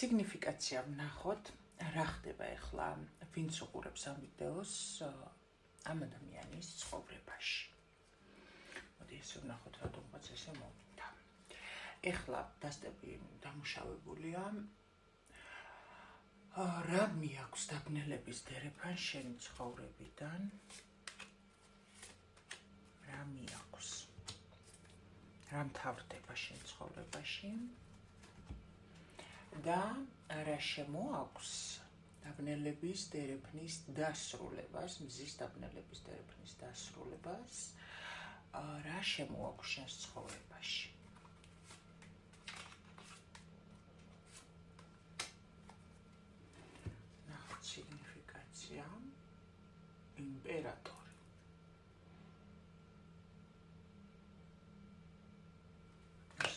სიგნიფიკაცია ვნახოთ, რა ხდება ახლა, ვინც უყურებს ამ ვიდეოს ამ ადამიანის ცხოვრებაში. მოდი ესე ვნახოთ, რატომღაც ესე მოვიდა. ახლა დასტები დამუშავებულია. რა მიაქვს დაბნელების დერეფან შენი ცხოვრებიდან? რა მიაქვს? რა მთავრდება შენ ცხოვრებაში? და რა შემოაქვს დაბნელების დერეფნის დასრულებას, მზის დაბნელების დერეფნის დასრულებას, რა შემოაქვს შენს ცხოვრებაში? ნახოთ სიგნიფიკაცია, იმპერატორი.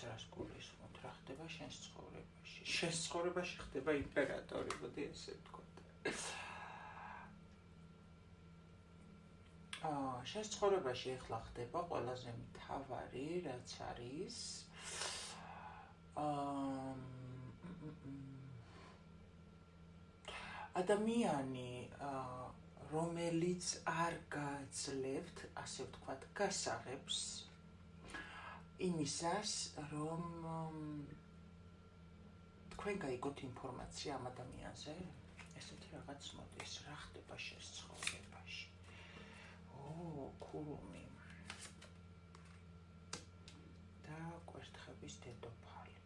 რას გულისხმობთ, რა ხდება შენს ცხოვრებაში? შენს ცხოვრებაში ხდება იმპერატორი, მოდი ესე ვთქვათ. შენს ცხოვრებაში ახლა ხდება ყველაზე მთავარი, რაც არის ადამიანი, რომელიც არ გააძლევთ, ასე ვთქვათ, გასაღებს იმისას, რომ თქვენ გაიგოთ ინფორმაცია ამ ადამიანზე, ესეთი რაღაც მოდის, რა ხდება შენს ცხოვრებაში. ქურუმი და კვერთხების დედოფალი.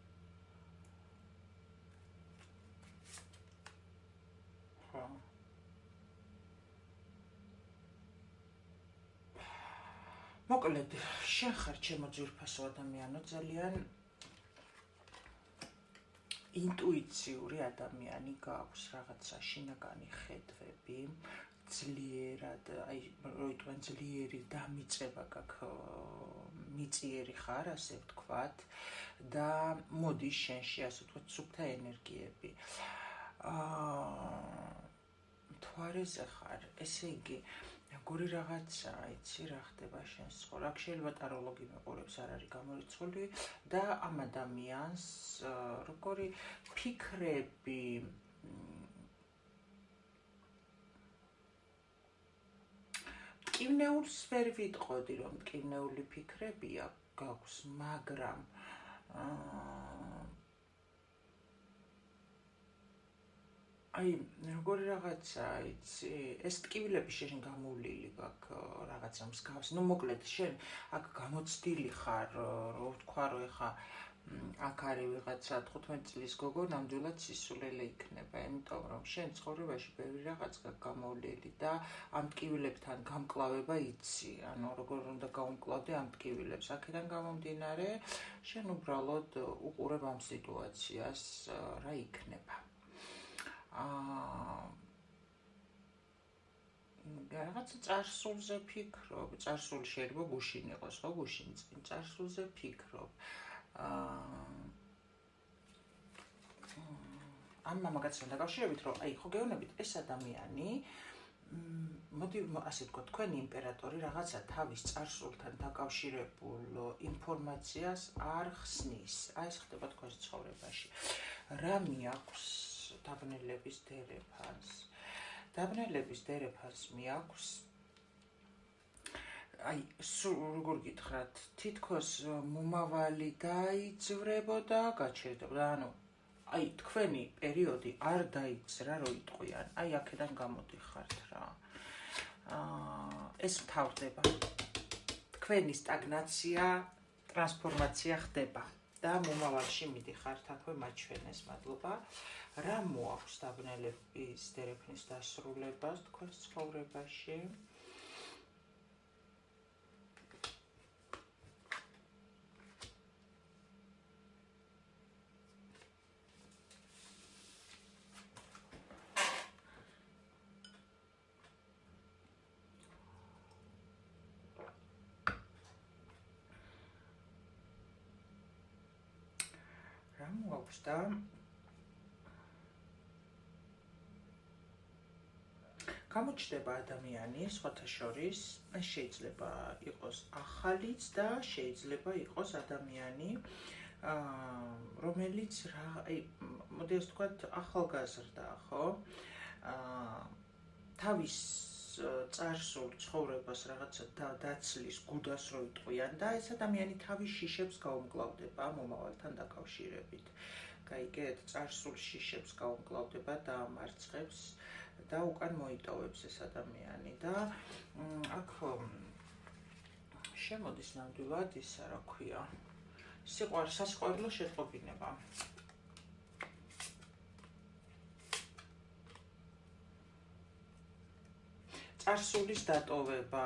მოკლედ, შენ ხარ ჩემო ძვირფასო ადამიანო, ძალიან ინტუიციური ადამიანი, გაქვს რაღაცა შინაგანი ხედვები, ძლიერად, როიტყვენ ძლიერი დამიწება გაქვს, მიწიერი ხარ, ასე ვთქვათ, და მოდის შენში, ასე ვთქვათ, სუფთა ენერგიები. მთვარეზე ხარ, ესე იგი, როგორი რაღაცა, იცი, რა ხდება შენს ცხოვრებაში. აქ შეიძლება ტაროლოგი მეყურებს, არ არის გამორიცხული და ამ ადამიანს როგორი ფიქრები მტკივნეულს ვერ ვიტყოდი, რომ მტკივნეული ფიქრებია გაქვს, მაგრამ აი, როგორი რაღაცა, იცი, ეს ტკივილები შენ გამოვლილი გაქვს რაღაცა მსგავს. მოკლედ, შენ აქ გამოცდილი ხარ, რო ვთქვა, რომ ეხა აქ არის ვიღაცა 15 წლის გოგო, ნამდვილად სისულელე იქნება, იმიტომ რომ შენ ცხოვრებაში ბევრი რაღაც გაქვს გამოვლილი და ამ ტკივილებთან გამკლავება იცი, ანუ როგორ უნდა გაუმკლავდე ამ ტკივილებს. აქედან გამომდინარე, შენ უბრალოდ უყურებ ამ სიტუაციას, რა იქნება. რაღაცა წარსულზე ფიქრობ, წარსული შეიძლება გუშინ იყოს, ხო, გუშინ წინ წარსულზე ფიქრობ. ამ მამაკაცთან დაკავშირებით, რომ აი, ხო გეუბნებით, ეს ადამიანი, მოდი ასე ვთქვათ, თქვენი იმპერატორი რაღაცა თავის წარსულთან დაკავშირებულ ინფორმაციას არ ხსნის. აი, ეს ხდება თქვენს ცხოვრებაში. რა მიაქვს დაბნელების დერეფანს? დაბნელების დერეფანს მიაქვს, აი, როგორ გითხრათ, თითქოს მომავალი დაიძვრებოდა, გაჩერდებოდა, ანუ აი, თქვენი პერიოდი არ დაიძრა, რო იტყვიან, აი, აქედან გამოდიხართ რა. ეს მთავრდება. თქვენი სტაგნაცია, ტრანსფორმაცია ხდება და მომავალში მიდიხართ, აქვე მაჩვენეს, მადლობა. რა მოაქვს დაბნელების დერეფნის დასრულებას თქვენს ცხოვრებაში? რა მოაქვს და გამოჩნდება ადამიანი, სხვათა შორის, შეიძლება იყოს ახალიც და შეიძლება იყოს ადამიანი, რომელიც მოდი ასე ვთქვათ, ახალგაზრდა, ხო? თავის წარსულ ცხოვრებას რაღაცა დაცლის გუდას რო იტყვიან და ეს ადამიანი თავის შიშებს გაუმკლავდება მომავალთან დაკავშირებით. გაიგეთ, წარსულ შიშებს გაუმკლავდება და ამარცხებს და უკან მოიტოვებს ეს ადამიანი და აქ შემოდის ნამდვილად ისა, რა ქვია, სასიყვარულო შეტყობინება. წარსულის დატოვება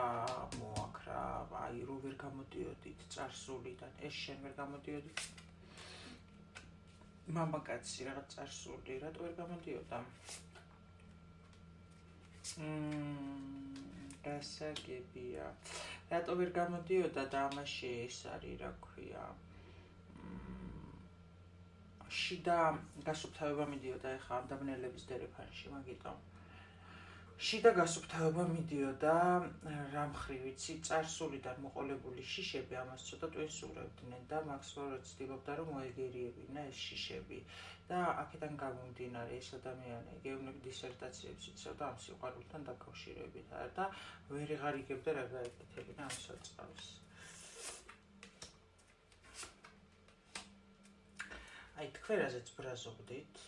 მოაქრა, აი რო ვერ გამოდიოდით წარსულიდან, ეს შენ ვერ გამოდიოდით. მამაკაცი რაღაც წარსული, რატო ვერ გამოდიოდა? გასაგებია. რატო ვერ გამოდიოდა და ამაში ეს არის, რა ქვია, შიდა გასუფთავება მიდიოდა ეხლა ამ დაბნელების დერეფანში, მაგიტომ. შიდა გასუფთავება მიდიოდა რა მხრივ ვიცი, წარსულიდან მოყოლებული შიშები ამას ცოტა ტვინსურებდნენ და მაქსველი ცდილობდა რომ მოეგერიებინა ეს შიშები და აქედან გამომდინარე ეს ადამიანი გეუბნები დისერტაციებს იცავდა ამ სიყვარულთან დაკავშირებით და ვერიღარ იგებდა რა გაეკეთებინა ამ საწყავს. აი თქვენ რაზეც ბრაზობდით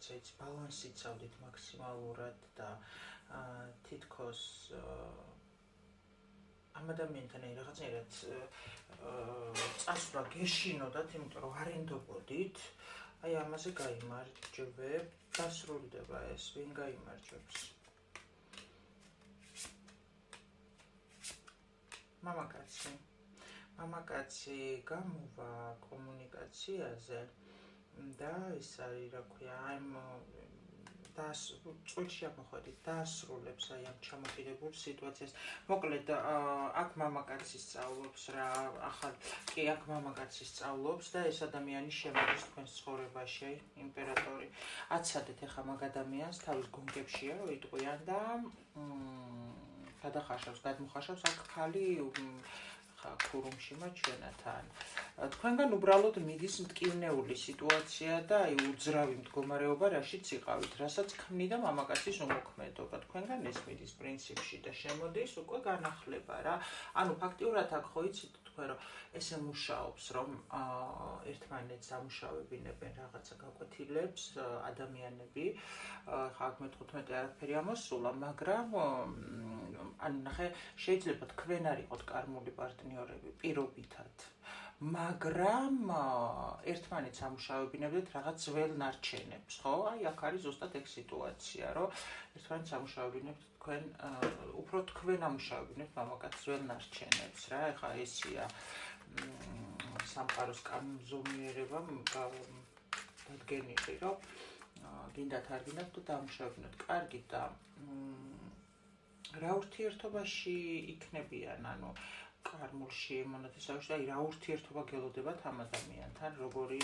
რაღაცა ის ბალანსი წავდით მაქსიმალურად და თითქოს ამ ადამიანთან რაღაცნაირად წასვლა გეშინოდათ, იმიტომ რომ არ ენდობოდით, აი ამაზე გაიმარჯვებ, დასრულდება ეს, ვინ გაიმარჯვებს? მამაკაცი გამოვა კომუნიკაციაზე და ეს არის, რა ქვია, წვილში ამოходит, დაასრულებს აი ამ ჩამოკიდებულ სიტუაციას. მოკლედ, აქ მამაკაცი სწავლობს რა, ახალ კი აქ მამაკაცი სწავლობს და ეს ადამიანი შემოდის თქვენს ცხოვრებაში, იმპერატორი. აცადეთ ახლა მაგ ადამიანს თავის გონგებშია რო იტყვიან და გადახაშავს, გადმოხაშავს აქ ხალი ქურუმში მაჩვენათან. თქვენგან უბრალოდ მიდის მტკივნეული სიტუაცია და აი უძრავი მდგომარეობა, რაშიც იყავით, რასაც ქმნიდა მამაკაცის უმოქმედობა. თქვენგან ეს მიდის პრინციპში და შემოდის უკვე განახლება რა. ანუ ფაქტიურად აქ ხო იცით თქვენ რომ ესე მუშაობს, რომ ერთმანეთს ამუშავებინებენ რაღაცა გაკვეთილებს ადამიანები. ხა აქ მე-15 არაფერი ამოსულა, მაგრამ ანუ ნახე, შეიძლება თქვენ არიყოთ კარმული პარტნიორები პირობითად. მაგრამ ერთმანეთს ამუშავებინებდეთ რაღაც ძველ ნარჩენებს, ხო? აი აქ არის ზუსტად ეგ სიტუაცია, რომ ერთმანეთს ამუშავებინებთ თქვენ, უფრო თქვენ ამუშავებინებთ მამაკაც ძველ ნარჩენებს რა. ეხლა ესია სამყაროს კანონზომიერება დადგენილი, რომ გინდათ არ გინდათ დაამუშავებინოთ. კარგი და რა ურთიერთობაში იქნებიან, ანუ კარმულში მონათესავეში და რა ურთიერთობა გელოდებათ ამ ადამიანთან, როგორი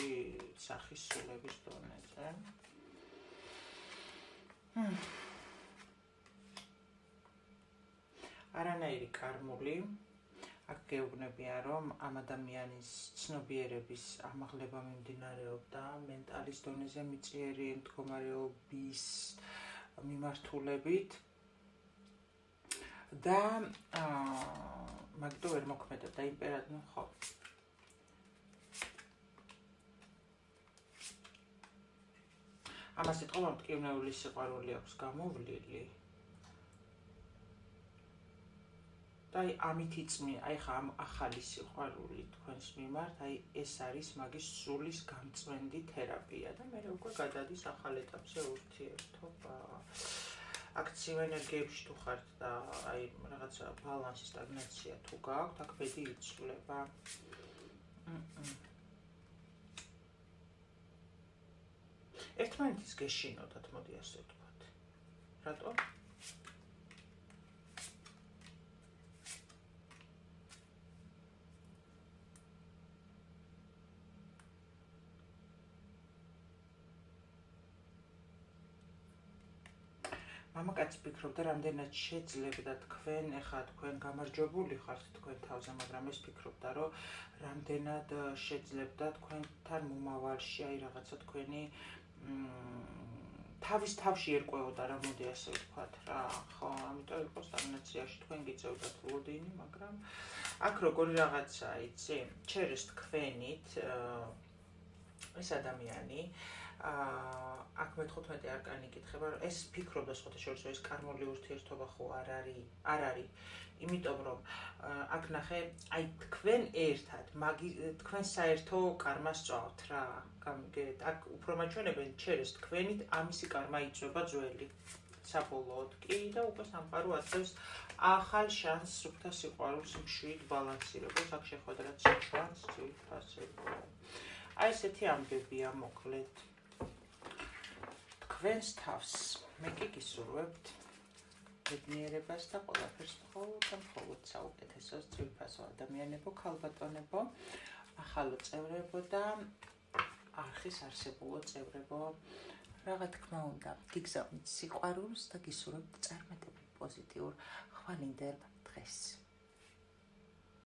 სახის სულების დონეზე? არანაირი კარმული. აქ გეუბნებიან, რომ ამ ადამიანის ცნობიერების ამაღლება მიმდინარეობდა მენტალის დონეზე მიწიერი მდგომარეობის მიმართულებით და მაგიტო ვერ მოქმედებდა იმპერატორი, ხო. ამას იტყობა მტკივნეული სიყვარული აქვს გამოვლილი. და აი ამით იწმი, აი ხა ამ ახალი სიყვარული თქვენს მიმართ, აი ეს არის მაგის სულის გამწვენდი თერაპია და მე უკვე გადადის ახალ ეტაპზე ურთიერთობა. აქციო ენერგიებში თუ ხართ და აი რაღაცა ბალანსი, სტაგნაცია თუ გაქვთ, აქ ბედი იცვლება. ერთმანეთის გეშინოდათ, მოდი ასე ვთქვათ. რატო? მამაკაცი ფიქრობდა, რამდენად შეძლებდა თქვენ, ეხლა თქვენ გამარჯვებული ხართ თქვენ თავზე, მაგრამ ეს ფიქრობდა, რომ რამდენად შეძლებდა თქვენთან მომავალში, აი რაღაცა თქვენი თავის თავში ერკვეოდა რა, მოდი ასე ვთქვათ რა, ხო, ამიტომ იყო სტაგნაციაში თქვენ გიწევდათ ლოდინი, მაგრამ აქ როგორი რაღაცაა, იცი, ჩერეს თქვენით ეს ადამიანი აქ მე-15 არკანი იკითხება, რომ ეს ფიქრობდა სხვათაშორისო ეს კარმული ურთიერთობა ხო არ არის, იმიტომ რომ აქ ნახე, აი თქვენ ერთად, თქვენ საერთო კარმას წვავთ რა, გამიგეთ, აქ უფრო მაჩვენებენ ჩერეს თქვენით ამისი კარმა იწვება ძველი. საბოლოოდ კი და უკვე სამყარო აწევს ახალ შანსს სუფთა სიყვარულს მშვიდ ბალანსირებას, აქ შეხვედრა ცეკვანს, ძვირფასება. აი ესეთი ამბებია მოკლედ. თქვენს თავს მე კი გისურვებთ ბედნიერებას და ყველაფერს მხოლოდ საუკეთესოს, ძვირფასო ადამიანებო, ქალბატონებო, ახალო წევრებო და არხის არსებულო წევრებო. Რა თქმა უნდა, გიგზავნით სიყვარულს და გისურვებთ წარმატებულ პოზიტიურ ხვალინდელ დღეს.